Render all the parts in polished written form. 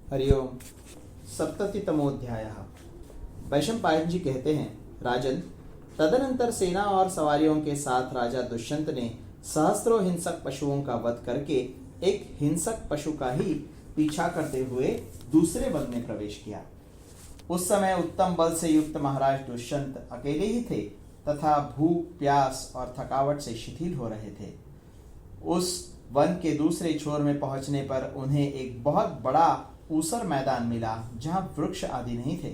हरिओम। सप्ततितमोऽध्यायः। वैशंपायन जी कहते हैं, राजन, तदनंतर सेना और सवारियों के साथ राजा दुष्यंत ने सहस्त्रों हिंसक पशुओं का वध करके एक हिंसक पशु का ही पीछा करते हुए दूसरे वन में प्रवेश किया। उस समय उत्तम बल से युक्त महाराज दुष्यंत अकेले ही थे तथा भूख, प्यास और थकावट से शिथिल हो रहे थे। उस वन के दूसरे छोर में पहुंचने पर उन्हें एक बहुत बड़ा ऊसर मैदान मिला जहां वृक्ष आदि नहीं थे।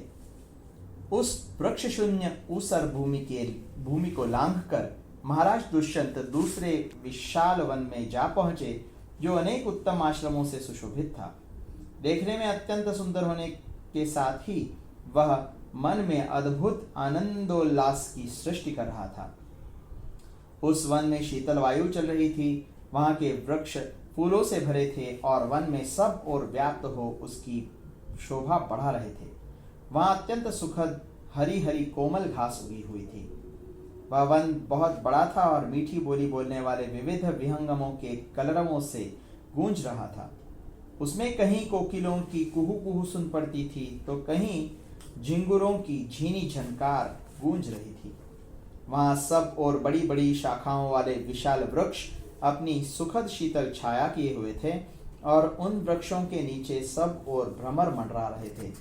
उस वृक्ष शून्य ऊसर भूमि को लांघकर महाराज दुष्यंत दूसरे विशाल वन में जा पहुंचे, जो अनेक उत्तम आश्रमों से सुशोभित था। देखने में अत्यंत सुंदर होने के साथ ही वह मन में अद्भुत आनंदोल्लास की सृष्टि कर रहा था। उस वन में शीतल वायु चल रही थी। वहां के वृक्ष फूलों से भरे थे और वन में सब ओर व्याप्त हो उसकी शोभा बढ़ा रहे थे। वहां अत्यंत सुखद हरी हरी कोमल घास उगी हुई थी। वह वन बहुत बड़ा था और मीठी बोली बोलने वाले विविध विहंगमों के कलरवों से गूंज रहा था। उसमें कहीं कोकिलों की कुहू कुहू सुन पड़ती थी तो कहीं झिंगुरों की झीनी झनकार गूंज रही थी। वहां सब और बड़ी बड़ी शाखाओं वाले विशाल वृक्ष अपनी सुखद शीतल छाया किए हुए थे और उन वृक्षों के नीचे सब और भ्रमर मंडरा रहे थे।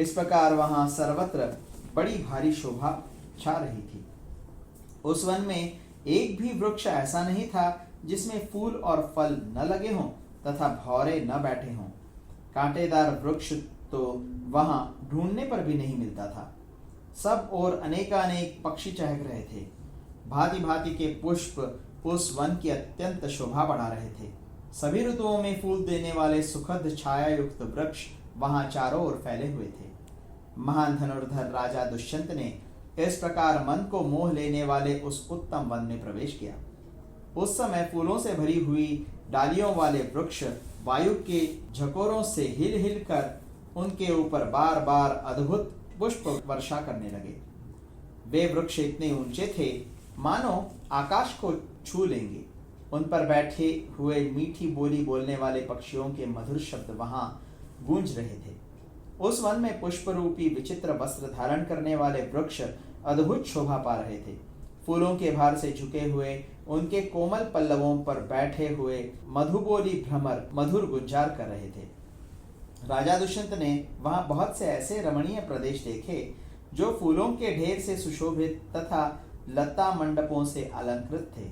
इस प्रकार वहां सर्वत्र बड़ी भारी शोभा छा रही थी। उस वन में एक भी वृक्ष ऐसा नहीं था जिसमें फूल और फल न लगे हों तथा भौरे न बैठे हों। कांटेदार वृक्ष तो वहां ढूंढने पर भी नहीं मिलता था। सब और अनेकानेक पक्षी चहक रहे थे। भांति भांति के पुष्प उस वन की अत्यंत शोभा बढ़ा रहे थे। सभी ऋतुओं में फूल देने वाले सुखद छाया युक्त वृक्ष वहां चारों ओर फैले हुए थे। महान धनुर्धर राजा दुष्यंत ने इस प्रकार मन को मोह लेने वाले उस उत्तम वन में प्रवेश किया। उस समय फूलों से भरी हुई डालियों वाले वृक्ष वायु के झकोरों से हिल हिल कर उनके ऊपर बार बार अद्भुत पुष्प वर्षा करने लगे। वे वृक्ष इतने ऊंचे थे मानो आकाश को छू लेंगे। उन पर बैठे हुए मीठी बोली बोलने वाले पक्षियों के मधुर शब्द वहां गूंज रहे थे। उस वन में पुष्प रूपी विचित्र वस्त्र धारण करने वाले वृक्ष अद्भुत शोभा पा रहे थे। फूलों के भार से झुके हुए उनके कोमल पल्लवों पर बैठे हुए मधुबोली भ्रमर मधुर गुंजार कर रहे थे। राजा दुष्यंत ने वहां बहुत से ऐसे रमणीय प्रदेश देखे जो फूलों के ढेर से सुशोभित तथा लता मंडपों से अलंकृत थे।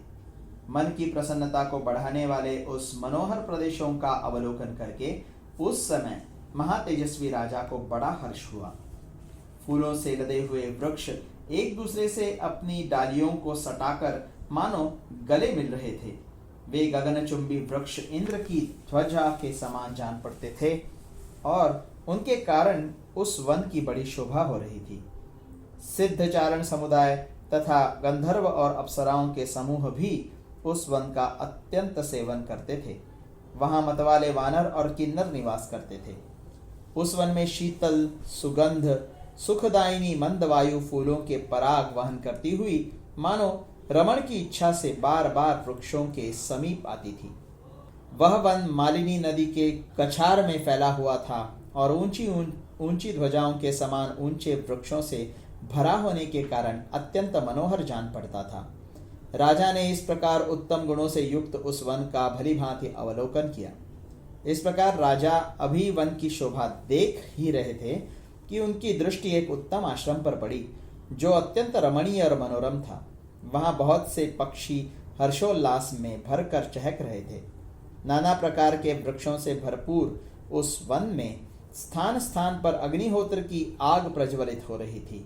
मन की प्रसन्नता को बढ़ाने वाले उस मनोहर प्रदेशों का अवलोकन करके उस समय महातेजस्वी राजा को बड़ा हर्ष हुआ। फूलों से लदे हुए वृक्ष एक दूसरे से अपनी डालियों को सटाकर मानो गले मिल रहे थे। वे गगनचुंबी वृक्ष इंद्र की ध्वजा के समान जान पड़ते थे और उनके कारण उस वन की बड़ी शोभा हो रही थी। सिद्धचारण समुदाय तथा गंधर्व और अप्सराओं के समूह भी उस वन का अत्यंत सेवन करते थे। वहां मतवाले वानर और किन्नर निवास करते थे। उस वन में शीतल सुगंध सुखदायिनी मंद वायु फूलों के पराग वहन करती हुई मानो रमण की इच्छा से बार बार वृक्षों के समीप आती थी। वह वन मालिनी नदी के कछार में फैला हुआ था और ऊंची ध्वजाओं के समान ऊंचे वृक्षों से भरा होने के कारण अत्यंत मनोहर जान पड़ता था। राजा ने इस प्रकार उत्तम गुणों से युक्त उस वन का भली भांति अवलोकन किया। इस प्रकार राजा अभी वन की शोभा देख ही रहे थे कि उनकी दृष्टि एक उत्तम आश्रम पर पड़ी जो अत्यंत रमणीय और मनोरम था। वहां बहुत से पक्षी हर्षोल्लास में भरकर चहक रहे थे। नाना प्रकार के वृक्षों से भरपूर उस वन में स्थान स्थान पर अग्निहोत्र की आग प्रज्वलित हो रही थी।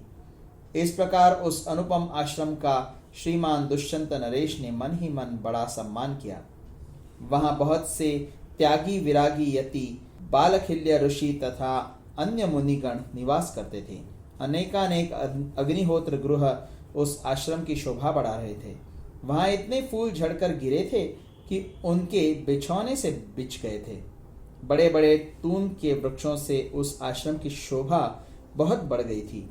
इस प्रकार उस अनुपम आश्रम का श्रीमान दुष्यंत नरेश ने मन ही मन बड़ा सम्मान किया। वहां बहुत से त्यागी विरागी यति बालखिल्य ऋषि तथा अन्य मुनिगण निवास करते थे। अनेकानेक अग्निहोत्र गृह उस आश्रम की शोभा बढ़ा रहे थे। वहां इतने फूल झड़कर गिरे थे कि उनके बिछौने से बिछ गए थे। बड़े बड़े तून के वृक्षों से उस आश्रम की शोभा बहुत बढ़ गई थी।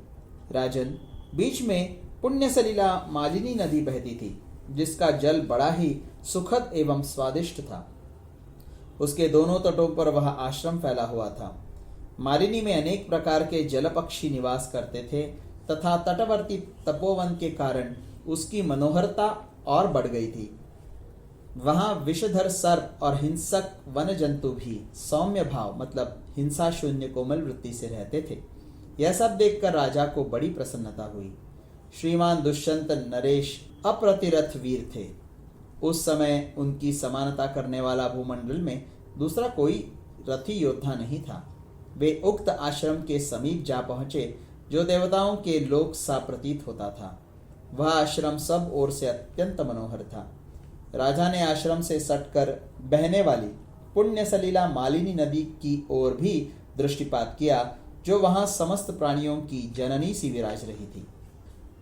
राजन, बीच में पुण्य सलिला मालिनी नदी बहती थी जिसका जल बड़ा ही सुखद एवं स्वादिष्ट था। उसके दोनों तटों पर वह आश्रम फैला हुआ था। मालिनी में अनेक प्रकार के जल पक्षी निवास करते थे तथा तटवर्ती तपोवन के कारण उसकी मनोहरता और बढ़ गई थी। वहां विषधर सर्प और हिंसक वन जंतु भी सौम्य भाव मतलब हिंसा शून्य कोमल वृत्ति से रहते थे। यह सब देखकर राजा को बड़ी प्रसन्नता हुई। श्रीमान दुष्यंत नरेश अप्रतिरथ वीर थे। उस समय उनकी समानता करने वाला भूमंडल में दूसरा कोई रथी योद्धा नहीं था। वे उक्त आश्रम के समीप जा पहुंचे जो देवताओं के लोक सा प्रतीत होता था। वह आश्रम सब ओर से अत्यंत मनोहर था। राजा ने आश्रम से सटकर बहने वाली पुण्य सलीला मालिनी नदी की ओर भी दृष्टिपात किया जो वहां समस्त प्राणियों की जननी सी विराज रही थी।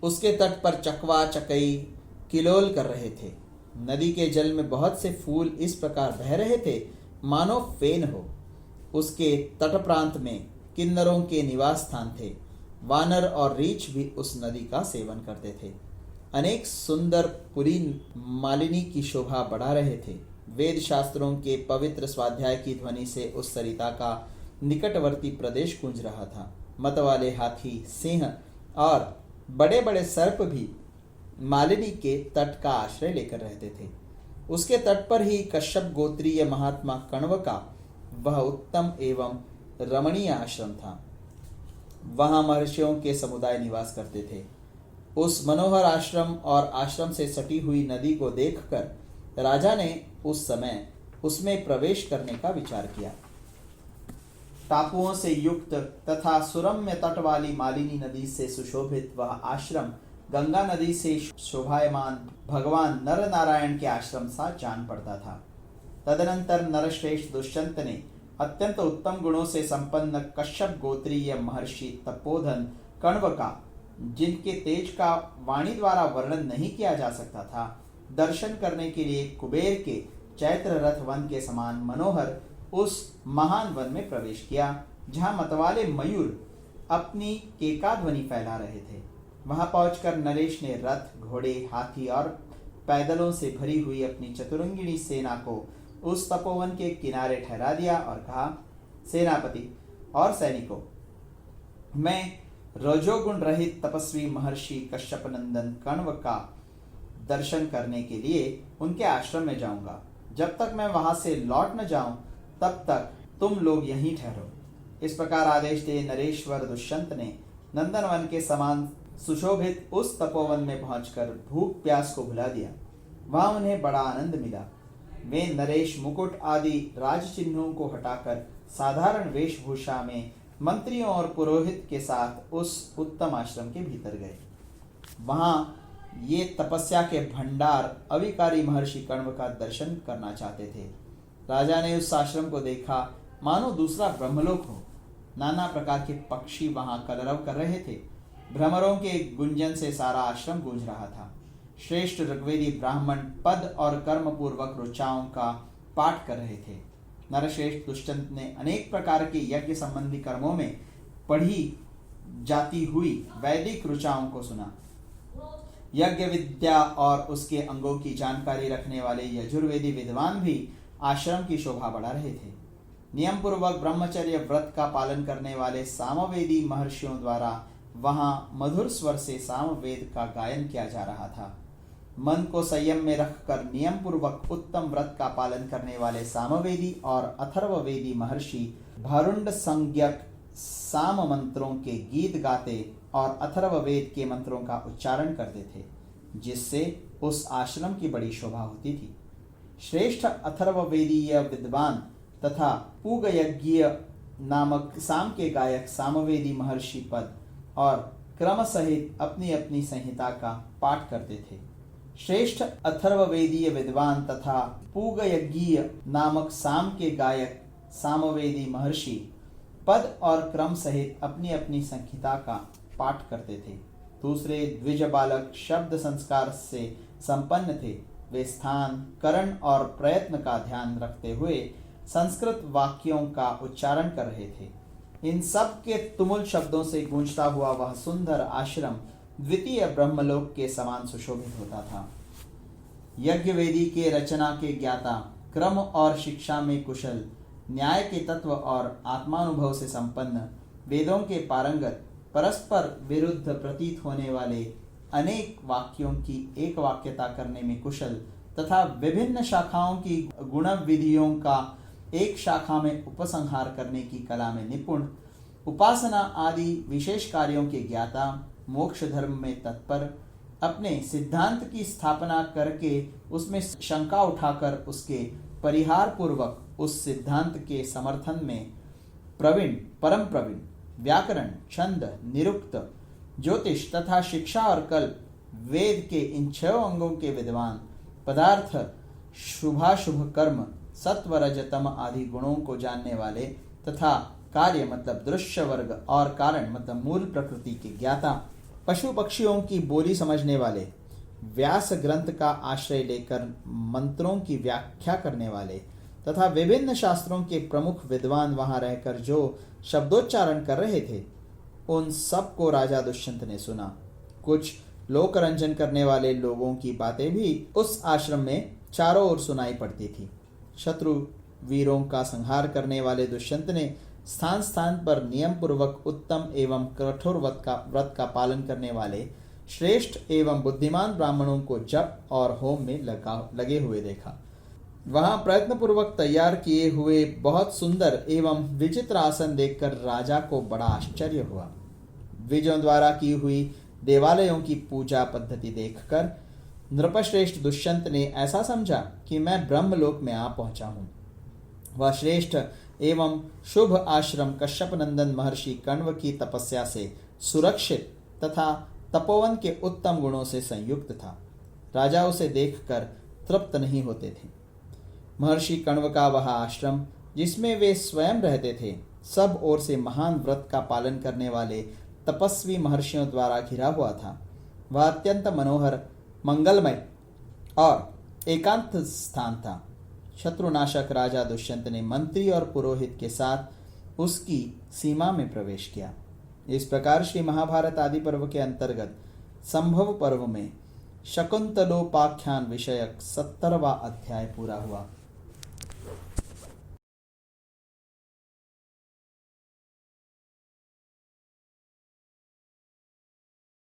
उसके तट पर चकवा चकई किलोल कर रहे थे। नदी के जल में बहुत से फूल इस प्रकार बह रहे थे मानो फेन हो। उसके तट प्रांत में किन्नरों के निवास स्थान थे। वानर और रीछ भी उस नदी का सेवन करते थे। अनेक सुंदर पुरीन मालिनी की शोभा बढ़ा रहे थे। वेद शास्त्रों के पवित्र स्वाध्याय की ध्वनि से उस सरिता का निकटवर्ती प्रदेश गूंज रहा था। मतवाले हाथी, सिंह और बड़े बड़े सर्प भी मालिनी के तट का आश्रय लेकर रहते थे। उसके तट पर ही कश्यप गोत्रीय महात्मा कण्व का वह उत्तम एवं रमणीय आश्रम था। वहां महर्षियों के समुदाय निवास करते थे। उस मनोहर आश्रम और आश्रम से सटी हुई नदी को देखकर राजा ने उस समय उसमें प्रवेश करने का विचार किया। टापुओं से युक्त तथा सुरम्य तट वाली मालिनी नदी से सुशोभित वह आश्रम गंगा नदी से शोभायमान भगवान नर नारायण के आश्रम सा जान पड़ता था। तदनंतर नरश्रेष्ठ दुष्यंत ने अत्यंत उत्तम गुणों से संपन्न कश्यप गोत्रीय महर्षि तपोधन कण्व का, जिनके तेज का वाणी द्वारा वर्णन नहीं किया जा सकता था, दर्शन करने के लिए कुबेर के चैत्र रथ वन के समान मनोहर उस महान वन में प्रवेश किया, जहां मतवाले मयूर अपनी केकाध्वनि फैला रहे थे। वहां पहुंचकर नरेश ने रथ, घोड़े, हाथी और पैदलों से भरी हुई अपनी चतुरंगिणी सेना को उस तपोवन के किनारे ठहरा दिया और कहा, सेनापति और सैनिकों, मैं रजोगुण रहित तपस्वी महर्षि कश्यप नंदन कण्व का दर्शन करने के लिए उनके आश्रम में जाऊंगा। जब तक मैं वहां से लौट न जाऊं तब तक तुम लोग यहीं ठहरो। इस प्रकार आदेश दे नरेश्वर दुष्यंत ने नंदनवन के समान सुशोभित उस तपोवन में पहुंचकर भूख प्यास को भुला दिया। वहां उन्हें बड़ा आनंद मिला। वे नरेश मुकुट आदि राज चिन्हों को हटाकर साधारण वेशभूषा में मंत्रियों और पुरोहित के साथ उस उत्तम आश्रम के भीतर गए। वहां ये तपस्या के भंडार अविकारी महर्षि कण्व का दर्शन करना चाहते थे। राजा ने उस आश्रम को देखा मानो दूसरा ब्रह्मलोक हो। नाना प्रकार के पक्षी वहां कलरव कर रहे थे। भ्रमरों के गुंजन से सारा आश्रम गूंज रहा था। श्रेष्ठ ऋग्वेदी ब्राह्मण पद और कर्म पूर्वक ऋचाओं का पाठ कर रहे थे। नरश्रेष्ठ दुष्यंत ने अनेक प्रकार के यज्ञ संबंधी कर्मों में पढ़ी जाती हुई वैदिक ऋचाओं को सुना। यज्ञ विद्या और उसके अंगों की जानकारी रखने वाले यजुर्वेदी विद्वान भी आश्रम की शोभा बढ़ा रहे थे। नियम पूर्वक ब्रह्मचर्य व्रत का पालन करने वाले सामवेदी महर्षियों द्वारा वहां मधुर स्वर से सामवेद का गायन किया जा रहा था। मन को संयम में रखकर नियम पूर्वक उत्तम व्रत का पालन करने वाले सामवेदी और अथर्ववेदी महर्षि भारुंड संज्ञक साम मंत्रों के गीत गाते और अथर्ववेद के मंत्रों का उच्चारण करते थे, जिससे उस आश्रम की बड़ी शोभा होती थी। श्रेष्ठ अथर्ववेदीय विद्वान तथा पूगयज्ञ नामक साम के गायक सामवेदी महर्षि पद और क्रम सहित अपनी अपनी संहिता का पाठ करते थे। श्रेष्ठ अथर्ववेदीय विद्वान तथा पूगयज्ञीय नामक साम के गायक सामवेदी महर्षि पद और क्रम सहित अपनी अपनी संहिता का पाठ करते थे। दूसरे द्विज बालक शब्द संस्कार से संपन्न थे। वे स्थान, करण और प्रयत्न का ध्यान रखते हुए संस्कृत वाक्यों का उच्चारण कर रहे थे। इन सब के तुमुल शब्दों से गूंजता हुआ वह सुंदर आश्रम द्वितीय ब्रह्मलोक के समान सुशोभित होता था। यज्ञवेदी के रचना के ज्ञाता क्रम और शिक्षा में कुशल, न्याय के तत्व और आत्मानुभव से संपन्न, वेदों के पारंगत, परस्पर विरुद्ध प्रतीत होने वाले अनेक वाक्यों की एक वाक्यता करने में कुशल तथा विभिन्न शाखाओं की गुण विधियों का एक शाखा में उपसंहार करने की कला में निपुण, उपासना आदि विशेष कार्यों के ज्ञाता, मोक्ष धर्म में तत्पर, अपने सिद्धांत की स्थापना करके उसमें शंका उठाकर उसके परिहार पूर्वक उस सिद्धांत के समर्थन में प्रवीण, परम प्रवीण, व्याकरण, छंद, निरुक्त, ज्योतिष तथा शिक्षा और कल्प, वेद के इन 6 अंगों के विद्वान, पदार्थ, शुभाशुभ कर्म, सत्व रज तम आदि गुणों को जानने वाले तथा कार्य मतलब दृश्य वर्ग और कारण मतलब मूल प्रकृति के ज्ञाता, पशु पक्षियों की बोली समझने वाले, व्यास ग्रंथ का आश्रय लेकर मंत्रों की व्याख्या करने वाले तथा विभिन्न शास्त्रों के प्रमुख विद्वान वहां रहकर जो शब्दोच्चारण कर रहे थे, उन सब को राजा दुष्यंत ने सुना। कुछ लोक रंजन करने वाले लोगों की बातें भी उस आश्रम में चारों ओर सुनाई पड़ती थी। शत्रु वीरों का संहार करने वाले दुष्यंत ने स्थान स्थान पर नियम पूर्वक उत्तम एवं कठोर व्रत का पालन करने वाले श्रेष्ठ एवं बुद्धिमान ब्राह्मणों को जप और होम में लगे हुए देखा। वहां प्रयत्न पूर्वक तैयार किए हुए बहुत सुंदर एवं विचित्र आसन देखकर राजा को बड़ा आश्चर्य हुआ। विजयों द्वारा की हुई देवालयों की पूजा पद्धति देखकर नृपश्रेष्ठ दुष्यंत ने ऐसा समझा कि मैं ब्रह्मलोक में आ पहुंचा हूं। वह श्रेष्ठ एवं शुभ आश्रम कश्यप नंदन महर्षि कण्व की तपस्या से सुरक्षित तथा तपोवन के उत्तम गुणों से संयुक्त था। राजा उसे देखकर तृप्त नहीं होते थे। महर्षि कण्व का वह आश्रम जिसमें वे स्वयं रहते थे, सब ओर से महान व्रत का पालन करने वाले तपस्वी महर्षियों द्वारा घिरा हुआ था। वह अत्यंत मनोहर, मंगलमय और एकांत स्थान था। शत्रुनाशक राजा दुष्यंत ने मंत्री और पुरोहित के साथ उसकी सीमा में प्रवेश किया। इस प्रकार श्री महाभारत आदि पर्व के अंतर्गत संभव पर्व में शकुंतलोपाख्यान विषयक 70वां अध्याय पूरा हुआ।